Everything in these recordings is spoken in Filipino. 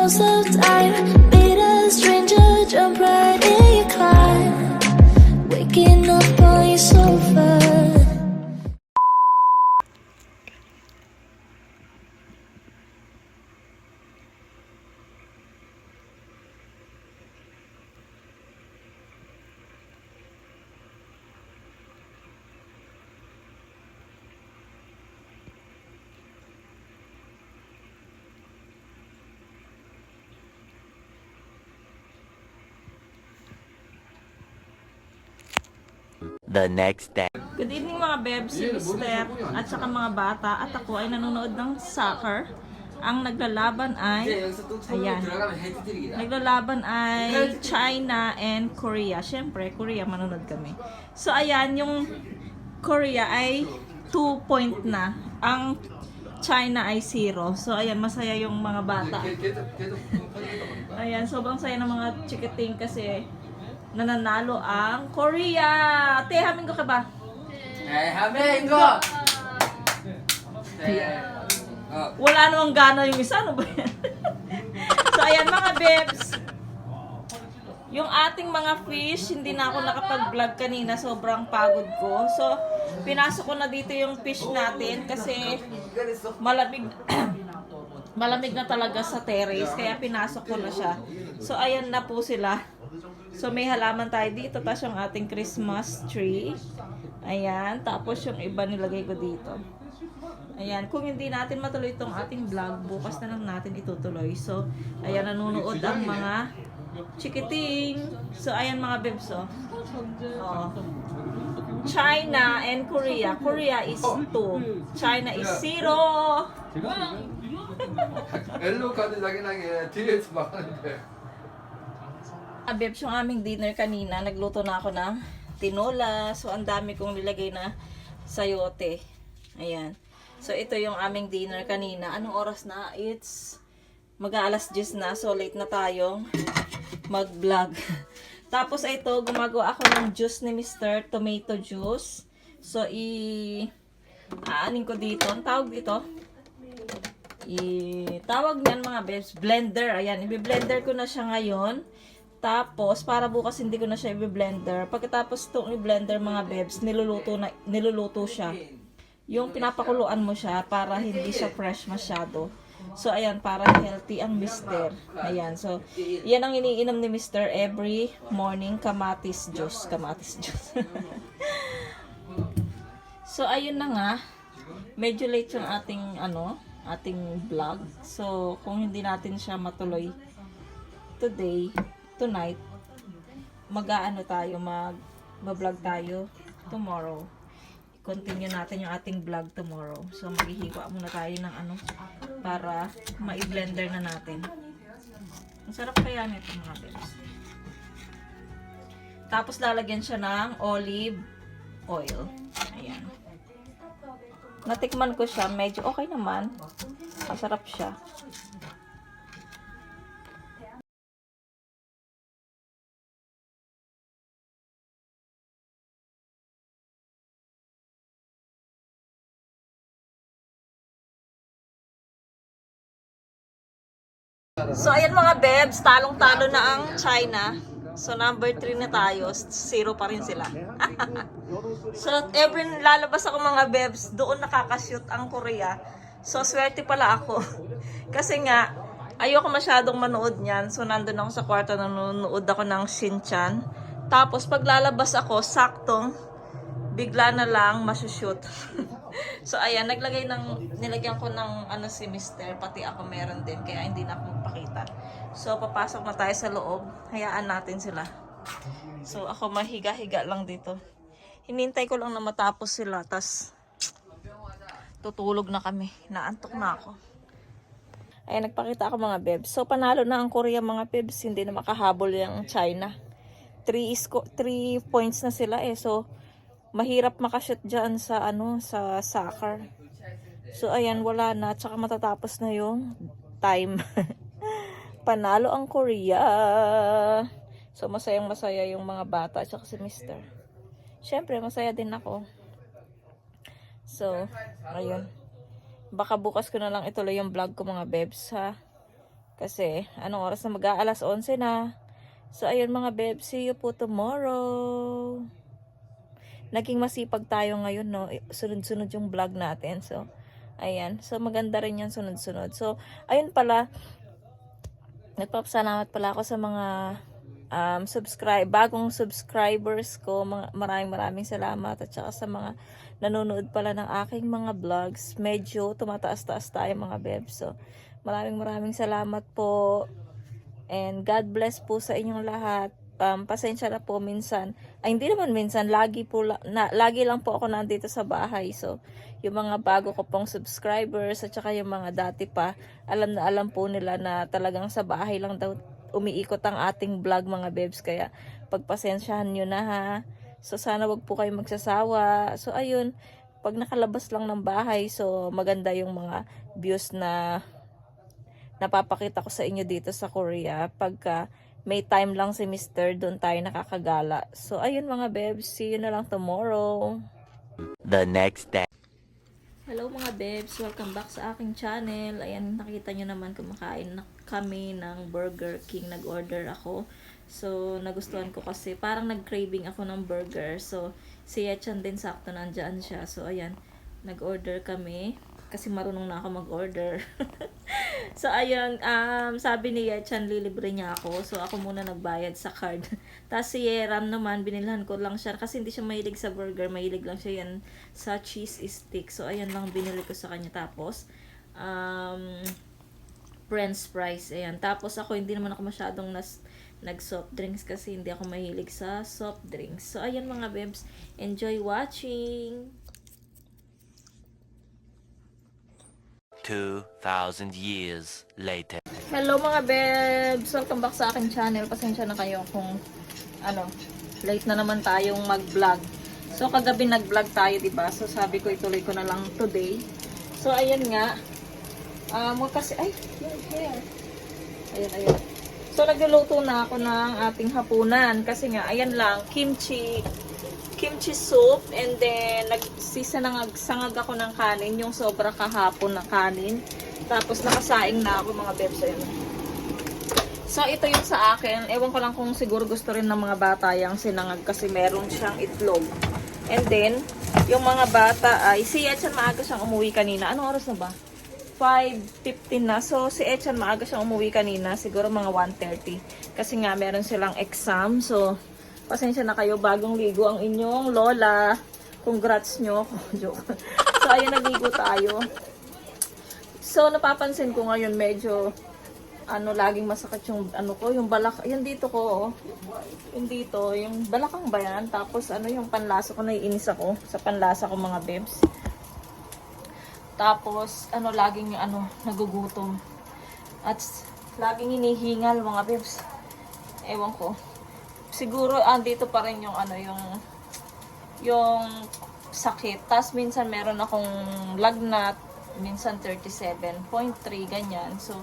most of time. Meet a stranger, jump right in your car. Waking up on your sofa. The next day. Good evening mga bebs, si Steph at saka mga bata at ako ay nanonood ng soccer. Ang naglalaban ay, ayan, naglalaban ay China and Korea. Siyempre, Korea, manonood kami. So ayan, yung Korea ay 2 point na. Ang China ay 0. So ayan, masaya yung mga bata. Ayan, sobrang saya ng mga chikiting kasi nananalo ang Korea. Te, hamin ko ka ba? 하면 이거. Wala namang gana yung isa, ano ba yan? So ayan mga bebs, yung ating mga fish, hindi na ako nakapag-vlog kanina, sobrang pagod ko. So pinasok ko na dito yung fish natin kasi malamig malamig na talaga sa terrace, kaya pinasok ko na siya. So ayan na po sila. So may halaman tayo dito, tapos yung ating Christmas tree. Ayan, tapos yung iba nilagay ko dito. Ayan, kung hindi natin matuloy itong ating vlog, bukas na lang natin itutuloy. So, ayan, nanonood ang mga chikiting. So, ayan mga bebs, oh. Oh. China and Korea. Korea is 2. China is 0. 엘로 카드 자기나게 뒤에서 막하는데. Bebs, yung aming dinner kanina, nagluto na ako ng tinola. So, ang dami kong nilagay na sayote. Ayan. So, ito yung aming dinner kanina. Anong oras na? It's mag-aalas 10 na. So, late na tayong mag-vlog. Tapos, ito, gumagawa ako ng juice ni Mr. Tomato juice. So, aanin ko dito. Ang tawag dito? Tawag niyan mga bebs, blender. Ayan, i-blender ko na siya ngayon. Tapos, para bukas hindi ko na siya i-blender. Pagkatapos itong i-blender mga bebs, niluluto siya. Yung pinapakuluan mo siya para hindi siya fresh masyado. So, ayan, para healthy ang mister. Ayan, so, yan ang iniinom ni mister every morning, kamatis juice. Kamatis juice. So, ayun na nga. Medyo late yung ating vlog. So, kung hindi natin siya matuloy tonight, mag-vlog tayo tomorrow. Continue natin yung ating vlog tomorrow. So, maghihiwa muna tayo ng para ma-blender na natin. Ang sarap kaya nito mga bebs. Tapos, lalagyan siya ng olive oil. Ayan. Natikman ko siya. Medyo okay naman. Masarap siya. So, ayan mga bebs, talong-talo na ang China. So, number 3 na tayo. 0 pa rin sila. So, every lalabas ako mga bebs, doon nakakashoot ang Korea. So, swerte pala ako. Kasi nga, ayoko masyadong manood niyan. So, nandun ako sa kwarto, nanonood ako ng Shinchan. Tapos, pag lalabas ako, saktong, bigla na lang masushoot. So, ayan, nilagyan ko ng si mister, pati ako meron din, kaya hindi na ako magpakita. So, papasok na tayo sa loob, hayaan natin sila. So, ako mahiga-higa lang dito. Hinintay ko lang na matapos sila, tas tutulog na kami. Naantok na ako. Ayan, nagpakita ako mga bebs. So, panalo na ang Korea mga bebs, hindi na makahabol yung China. 3 points na sila So, mahirap makashoot dyan sa sa soccer. So ayan, wala na, tsaka matatapos na yung time. Panalo ang Korea. So masayang masaya yung mga bata at saka si mister. Syempre masaya din ako. So ayun, baka bukas ko na lang ituloy yung vlog ko mga bebs ha. Kasi, anong oras na mag-aalas 11 na. So, ayun mga beb, see you po tomorrow. Naging masipag tayo ngayon, no? Sunod-sunod yung vlog natin. So, ayan. So, maganda rin yan sunod-sunod. So, ayun pala. Nagpapasalamat pala ako sa mga bagong subscribers ko. Maraming salamat. At saka sa mga nanonood pala ng aking mga vlogs. Medyo tumataas-taas tayo mga beb. So, maraming salamat po. And God bless po sa inyong lahat. Pasensya na po minsan. Ay, hindi naman minsan. Lagi lang po ako nandito sa bahay. So, yung mga bago ko pong subscribers at saka yung mga dati pa, alam na alam po nila na talagang sa bahay lang daw umiikot ang ating vlog mga bebs. Kaya, pagpasensyahan nyo na ha. So, sana wag po kayo magsasawa. So, ayun. Pag nakalabas lang ng bahay, so, maganda yung mga views na napapakita ko sa inyo dito sa Korea. Pagka may time lang si Mr. doon tayo nakakagala. So, ayun mga bebs. See you na lang tomorrow. The next day. Hello mga bebs. Welcome back sa aking channel. Ayan, nakita nyo naman kumakain na kami ng Burger King. Nag-order ako. So, nagustuhan ko kasi parang nag-craving ako ng burger. So, si Yechan din sakto nandyan siya. So, ayan. Nag-order kami. Kasi marunong na ako mag-order. So, ayun, sabi ni Yechan, lilibre niya ako. So, ako muna nagbayad sa card. Tapos si Yeram naman, binilhan ko lang siya. Kasi hindi siya mahilig sa burger. Mahilig lang siya yan sa cheese stick. So, ayan lang binili ko sa kanya. Tapos, french fries. Ayan. Tapos, ako hindi naman ako masyadong nag-soft drinks kasi hindi ako mahilig sa soft drinks. So, ayan mga bebs. Enjoy watching! 2,000 years later. Hello mga bebs! Welcome back sa aking channel. Pasensya na kayo kung late na naman tayong mag-vlog. So kagabi nag-vlog tayo, diba? So sabi ko ituloy ko na lang today. So ayan nga. Kasi, Ayan. So nagluluto na ako ng ating hapunan. Kasi nga, ayan lang, kimchi soup, and then nagsisangag ako ng kanin, yung sobra kahapon na kanin. Tapos nakasaing na ako mga bebs. Ayan. So ito yung sa akin. Ewan ko lang kung siguro gusto rin ng mga bata yung sinangag kasi meron siyang itlog. And then, yung mga bata ay, si Echan maaga siyang umuwi kanina. Anong oras na ba? 5:15 na. So si Echan maaga siyang umuwi kanina, siguro mga 1:30. Kasi nga meron silang exam. So pasensya na kayo, bagong ligo ang inyong lola. Congrats nyo. Joke. So, ayun, naligo tayo. So, napapansin ko ngayon medyo, laging masakit yung, yung yung dito ko, oh. Yung dito, yung balakang ba yan? Tapos, yung panlasa ko, naiinis ako sa panlasa ko, mga bebs. Tapos, laging, nagugutom. At, laging hinihingal, mga bebs. Ewan ko. Siguro andito pa rin yung yung sakit. Tapos minsan meron akong lagnat, minsan 37.3 ganyan. So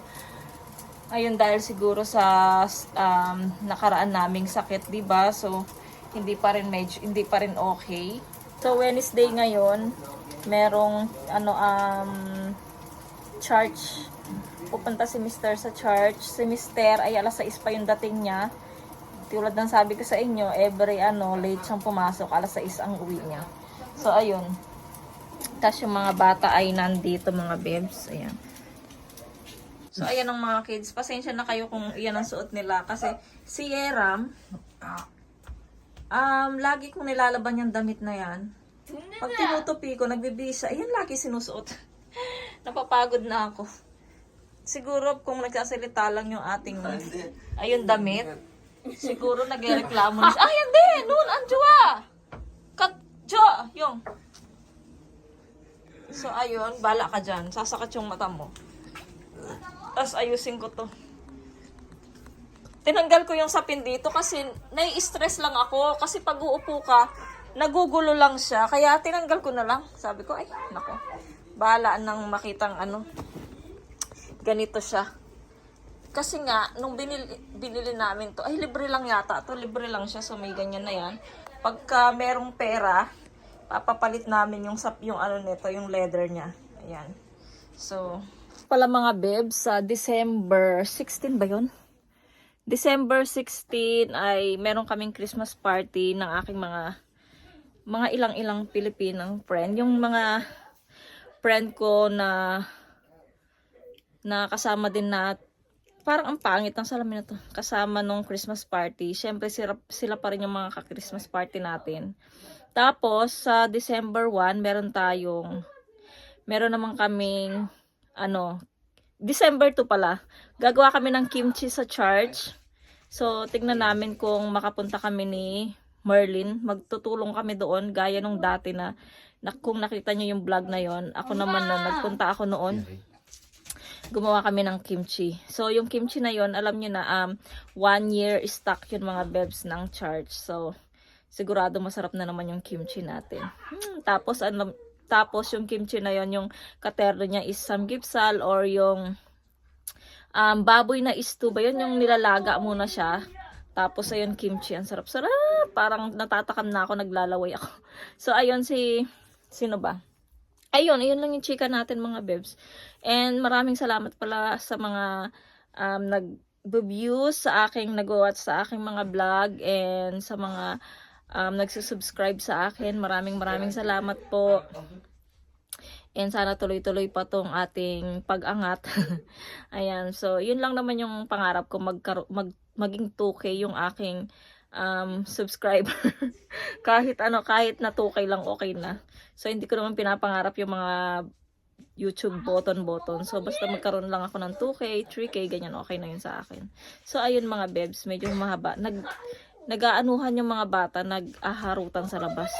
ayun, dahil siguro sa nakaraan naming sakit, 'di ba? So hindi pa rin okay. So Wednesday ngayon, merong church. Pupunta si Mr. sa church. Si Mr. ay alas 6 pa yung dating niya. Tulad ng sabi ko sa inyo, every late siyang pumasok, alas 6 ang uwi niya. So, ayun. Tapos yung mga bata ay nandito, mga bebs. Ayan. So, ayan ang mga kids. Pasensya na kayo kung iyan ang suot nila. Kasi si Yeram, lagi kong nilalaban yung damit na yan. Pag tinutupi ko, nagbibisa. Ayan, lagi sinusuot. Napapagod na ako. Siguro kung nagsasalita lang yung ating damit. Siguro nagreklamo na siya. Hindi! Noon! Anjua! Katjo! Yung. So, ayun. Bala ka dyan. Sasakat yung mata mo. Tapos, ayusin ko to. Tinanggal ko yung sapin dito kasi nai-stress lang ako. Kasi pag uupo ka, nagugulo lang siya. Kaya, tinanggal ko na lang. Sabi ko, nako. Bahala nang makitang ganito siya. Kasi nga, nung binili namin to, libre lang yata. To libre lang siya, so may ganyan na yan. Pagka merong pera, papapalit namin yung nito, yung leather niya. Ayan. So, pala mga bebs, sa December 16 ba yun? December 16 ay meron kaming Christmas party ng aking mga ilang-ilang Pilipinang friend. Yung mga friend ko na kasama din na parang ang pangit ng salamin na to. Kasama nung Christmas party. Syempre sila pa rin yung mga ka-Christmas party natin. Tapos sa December 1, meron naman kaming December 2 pala. Gagawa kami ng kimchi sa church. So tignan namin kung makapunta kami ni Merlin. Magtutulong kami doon gaya nung dati na kung nakita nyo yung vlog na yon. Ako naman nagpunta ako noon. Gumawa kami ng kimchi. So, yung kimchi na yon, alam nyo na, 1 year stock yun mga bebs ng church. So, sigurado masarap na naman yung kimchi natin. Tapos yung kimchi na yon, yung katerno niya is samgyeopsal or yung baboy na stew ba yun, yung nilalaga muna siya. Tapos, ayun, kimchi. Ang sarap-sarap. Parang natatakam na ako, naglalaway ako. So, ayun sino ba? Ayun lang yung chika natin mga bebs. And maraming salamat pala sa mga nag-views sa aking, nag-watch sa aking mga vlog and sa mga nagsusubscribe sa akin. Maraming salamat po. And sana tuloy-tuloy pa tong ating pag-angat. Ayan, so yun lang naman yung pangarap ko, maging 2K yung aking subscriber. kahit na 2K lang okay na. So hindi ko naman pinapangarap yung mga YouTube button. So basta magkaroon lang ako ng 2K, 3K, ganyan okay na yun sa akin. So ayun mga bebs, medyo mahaba. Nag-aanuhan yung mga bata, nag-aharutan sa labas.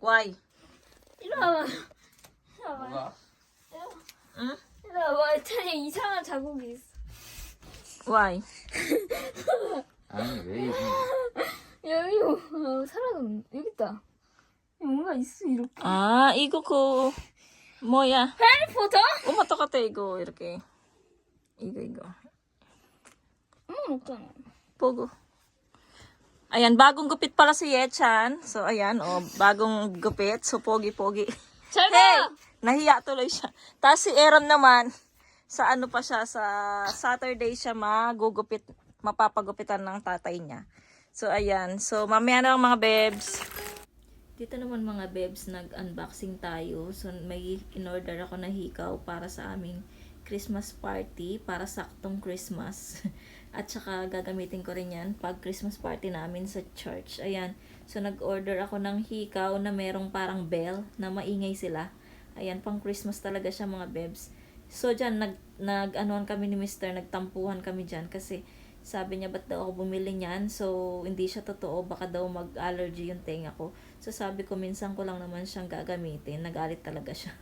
Why? 일로 와봐. 뭐가? 응? 일로 와봐. 찬이 이상한 자국이 있어. Why? 아니 왜 이래? 여기 사라졌네. 여기 있다. 뭔가 있어 이렇게. 아, 이거 뭐야? 해리포터? 엄마 똑같아 이거 이렇게. 이거. 없잖아. Pogo. Ayan, bagong gupit pala si Yechan. So, ayan, bagong gupit. So, pogi-pogi. 잘 Hey! 가! Nahiya tuloy siya. Tapos si Aaron naman, sa sa Saturday siya mapapagupitan ng tatay niya. So, ayan. So, mamaya na lang mga bebs. Dito naman mga bebs, nag-unboxing tayo. So, may in-order ako na hikaw para sa aming Christmas party, para saktong Christmas. At saka gagamitin ko rin yan pag Christmas party namin sa church. Ayan. So nag-order ako ng hikaw na merong parang bell na maingay sila. Ayan, pang Christmas talaga siya mga bebs. So dyan, nag-anuan kami ni Mr. Nagtampuhan kami dyan kasi sabi niya ba't daw ako bumili niyan. So hindi siya totoo, baka daw mag-allergy yung tenga ko. So sabi ko minsan ko lang naman siyang gagamitin. Nagalit talaga siya.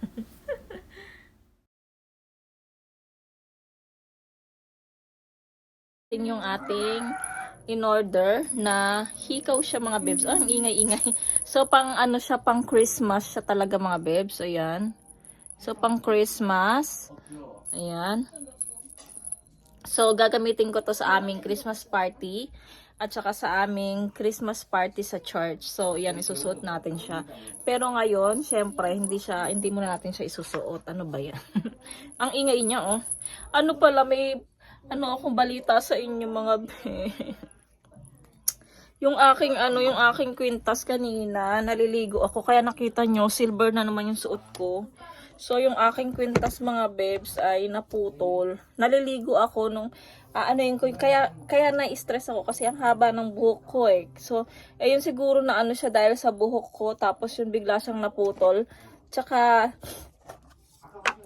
Yung ating in-order na hikaw siya mga bebs. Oh, ang ingay-ingay. So, pang Christmas siya talaga mga bebs. Ayan. So, pang Christmas. Ayan. So, gagamitin ko to sa aming Christmas party. At saka sa aming Christmas party sa church. So, ayan, isusuot natin siya. Pero ngayon, syempre, hindi muna natin siya isusuot. Ano ba yan? Ang ingay niya, oh. Ano pala, may akong balita sa inyo mga yung aking kwintas kanina, naliligo ako kaya nakita nyo silver na naman yung suot ko. So yung aking kwintas mga bebs ay naputol. Naliligo ako nung kaya na-stress ako kasi ang haba ng buhok ko eh. So ayun siguro na siya dahil sa buhok ko tapos yun bigla siyang naputol. Tsaka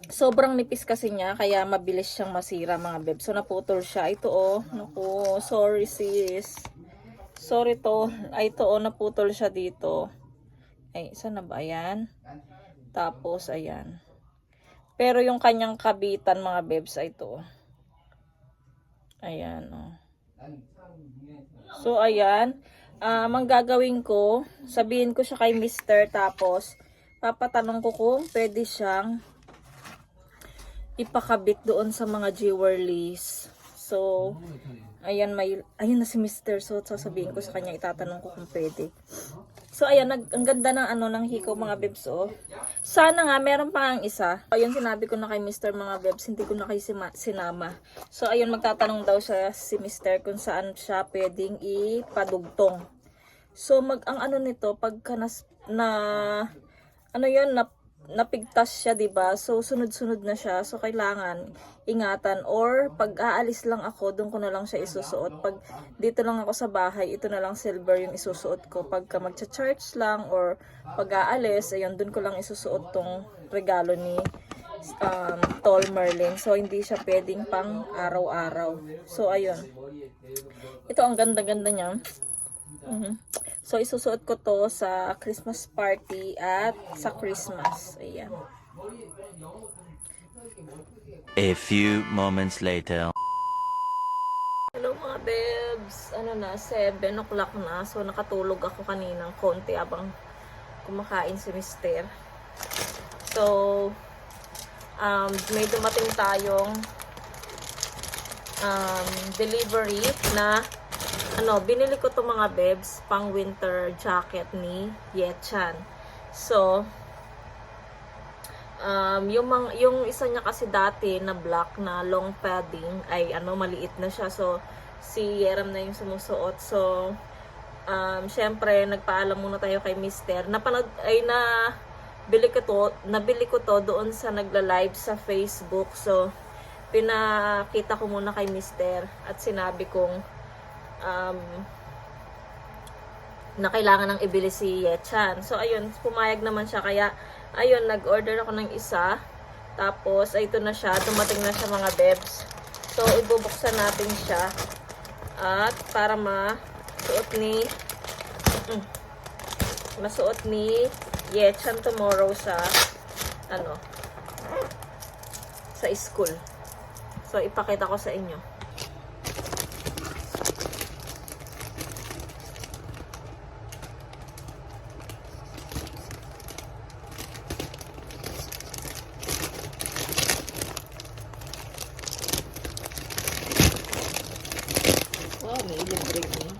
sobrang nipis kasi niya, kaya mabilis siyang masira mga beb. So, naputol siya. Ito naku, sorry sis. Sorry to. Ito naputol siya dito. Ay, saan na ba? Ayan. Tapos, ayan. Pero yung kanyang kabitan mga bebs, ay ito. Ayan, So, ayan. Ang gagawin ko, sabihin ko siya kay Mr. Tapos, papatanong ko kung pwede siyang ipakabit doon sa mga jewelries. So, So, ayan, ayun na si Mr. So, sasabihin ko sa kanya, itatanong ko kung pwede. So, ayan, ang ganda ng ng hikaw mga bebs, oh. Sana nga, meron pa ang isa. Ayun, sinabi ko na kay Mr. mga bebs, hindi ko na kay sinama. So, ayun, magtatanong daw siya si Mr. kung saan siya pwedeng ipadugtong. So, ang ano nito, pagka napigtas siya, 'di ba? So sunod-sunod na siya. So kailangan ingatan, or pag aalis lang ako, doon ko na lang siya isusuot. Pag dito lang ako sa bahay, ito na lang silver yung isusuot ko. Pagka magcha-charge lang or pag aalis, ayun, doon ko lang isusuot tong regalo ni Tall Merlin. So hindi siya pwedeng pang araw-araw. So ayun. Ito ang ganda-ganda niya. So, isusuot ko to sa Christmas party at sa Christmas. Ayan. A few moments later. Hello mga bebs. Ano na, 7 o'clock na. So, nakatulog ako kaninang konti abang kumakain si Mister. So, may dumating tayong delivery na binili ko to mga bebs, pang winter jacket ni Yechan. So, yung isa niya kasi dati na black na long padding ay maliit na siya. So, si Yeram na yung sumusuot. So, syempre, nagpaalam muna tayo kay Mister. Nabili ko to doon sa nagla-live sa Facebook. So, pinakita ko muna kay Mister at sinabi kong na kailangan ng ibili si Yechan. So, ayun, pumayag naman siya. Kaya, ayun, nag-order ako ng isa. Tapos, ito na siya. Dumating na siya mga bebs. So, ibubuksan natin siya. At, para masuot ni Yechan tomorrow sa school. So, ipakita ko sa inyo. Wow, may libre niya.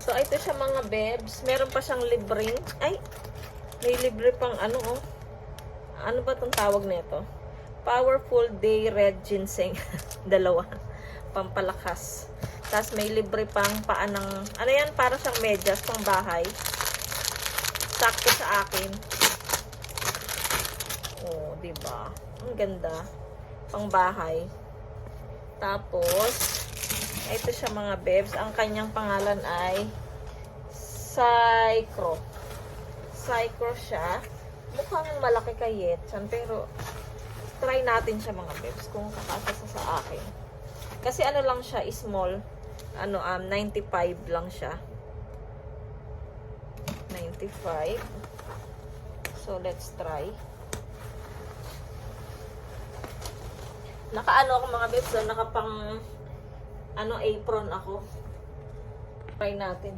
So, ito siya mga bebs. Meron pa siyang libreng. Ay, may libre pang ano ba itong tawag nito? Powerful Day Red Ginseng. Dalawa. Pampalakas. Tapos may libre pang paan ng, yan? Para siyang medyas pang bahay. Sakto sa akin. Oh, diba? Ang ganda. Pang bahay. Tapos, ito siya mga bebs. Ang kanyang pangalan ay Psychro. Psychro siya. Mukhang malaki kay Yechan, pero try natin siya mga bebs kung kakasasa sa akin. Kasi lang siya, small. 95 lang siya. 95. So, let's try. Ako mga bebs, nakapang apron ako. Try natin.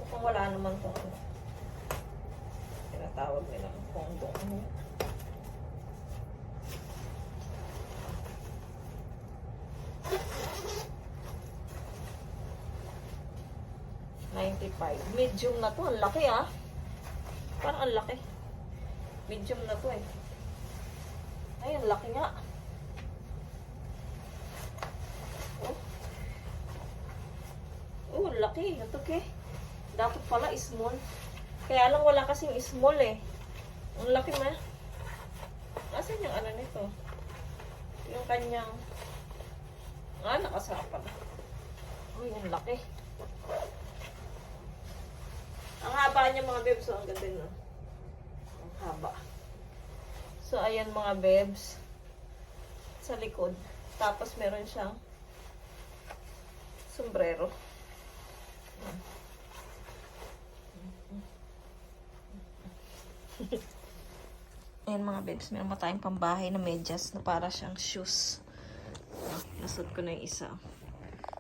Kung wala naman kung tinatawag nila kondong. Medium na to. Ang laki Parang ang laki. Medium na to Ay, ang laki nga. Ang laki. Ito Dapat pala small. Kaya lang wala kasing small eh. Ang laki na. Asan yung ano nito? Yung kanyang... nakasarap pala. Uy, ang laki. Ang haba niya mga bebs. So, ang ganda no? Ang haba. So, ayan mga bebs. Sa likod. Tapos, meron siyang sombrero. Ayan mga bebs, meron pa tayong pambahay na medyas na para siyang shoes. Nasuot ko na yung isa.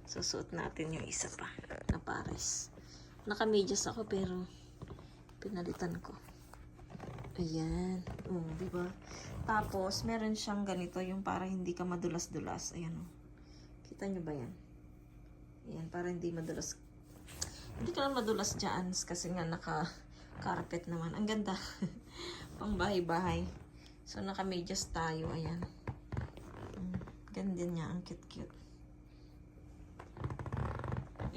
Susuot natin yung isa pa na pares. Naka-medyas ako pero pinalitan ko. Ayan. Diba? Tapos, meron siyang ganito yung para hindi ka madulas-dulas. Ayan o. Kita nyo ba yan? Ayan, para hindi madulas. Hindi ka lang madulas dyan kasi nga naka-carpet naman. Ang ganda. Pang bahay-bahay. So, naka-medyas tayo. Ayan. Ganda niya. Ang cute-cute.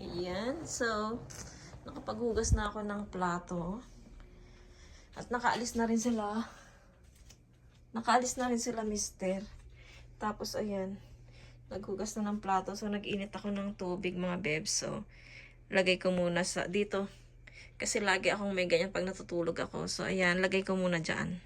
Ayan. So, nakapaghugas na ako ng plato. At nakaalis na rin sila. Nakaalis na rin sila, mister. Tapos, ayan. Naghugas na ng plato. So, nag-init ako ng tubig, mga bebs. So, lagay ko muna sa dito. Kasi lagi akong may ganyan pag natutulog ako. So, ayan. Lagay ko muna dyan.